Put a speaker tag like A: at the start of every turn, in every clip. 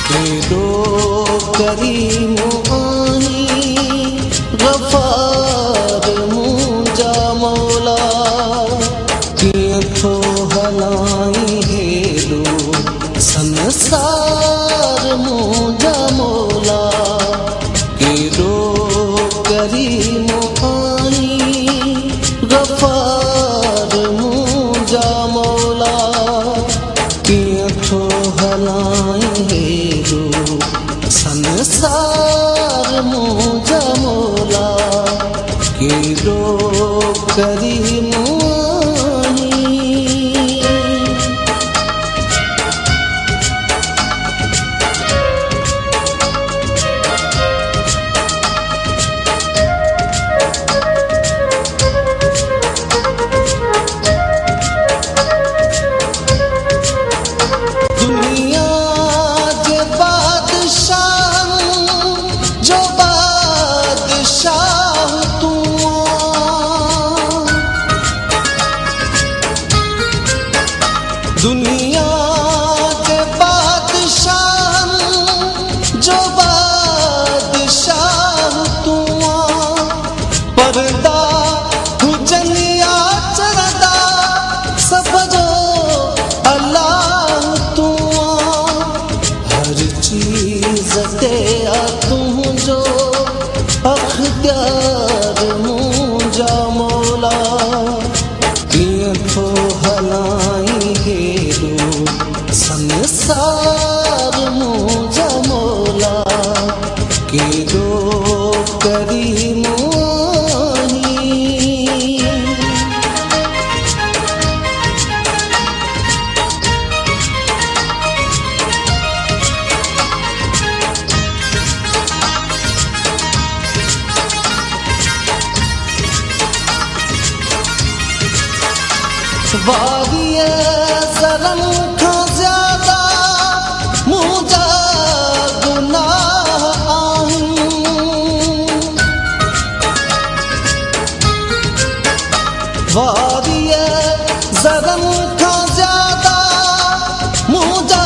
A: केॾो करीम आहीं गफ़ार मुंहिंजा मौला, कीअं थो हलाईं हेॾो संसार मुंहिंजा मौला। केॾो करीम आहीं गफ़ार मुंहिंजा मौला, कीअं थो हलाईं हेॾो संसार मुंहिंजा मौला। केॾो करीम दुनिया के बादशाह जो बादशाह तू पर्दा हुजनिया चरदा सब जो अल्लाह तू। हर चीज ते तू जो अख्तियार मुंहिंजा मौला, कीअं थो हलाईं हेॾो संसार मुंहिंजा मौला। केॾो करीम वादिए ज़रन खां ज़्यादा मुंहिंजा गुनाह आहिनि। वादिए ज़रन खां ज़्यादा मुंहिंजा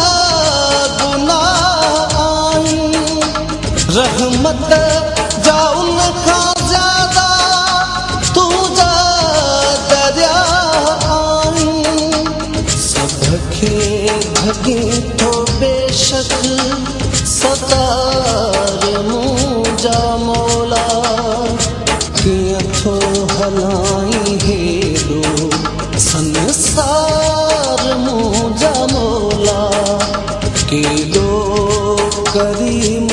A: गुनाह आहिनि। रहमत जा उन खां ज़्यादा तुंहिंजा दरिया ढके थो बेशक सतार मुंहिंजा मौला, कीअं थो हलाईं हेॾो संसार मुंहिंजा मौला। केॾो करीम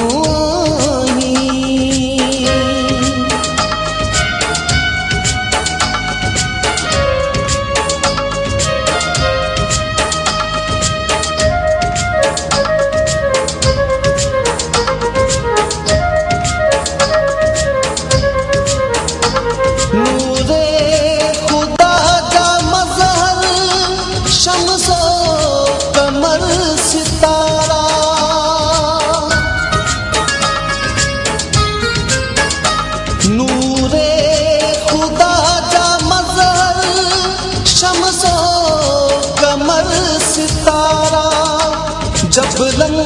A: जबलन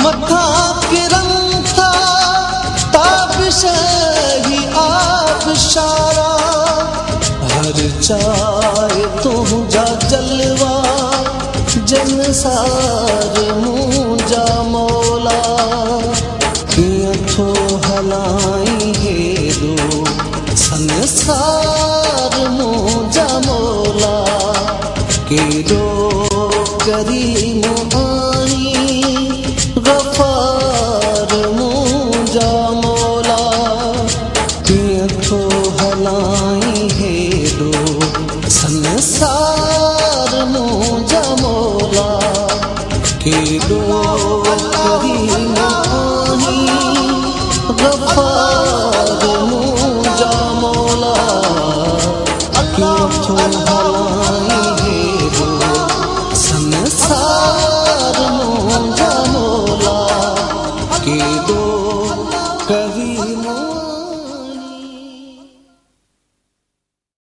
A: मथा किरन था ताबिश ही आबशारा। हर चाहे तुंहिंजा जलवा जनसार मुंहिंजा मौला, कीअं थो हलाईं हेॾो संसार मुंहिंजा मौला। केॾो करीम गफ़ार मुंहिंजा मौला, कीअं थो हलाईं हेॾो संसार मुंहिंजा मौला। केॾो करीम गफ़ार मुंहिंजा मौला, कीअं थो हलाईं हेॾो संसार मुंहिंजा मौला। केॾो करीम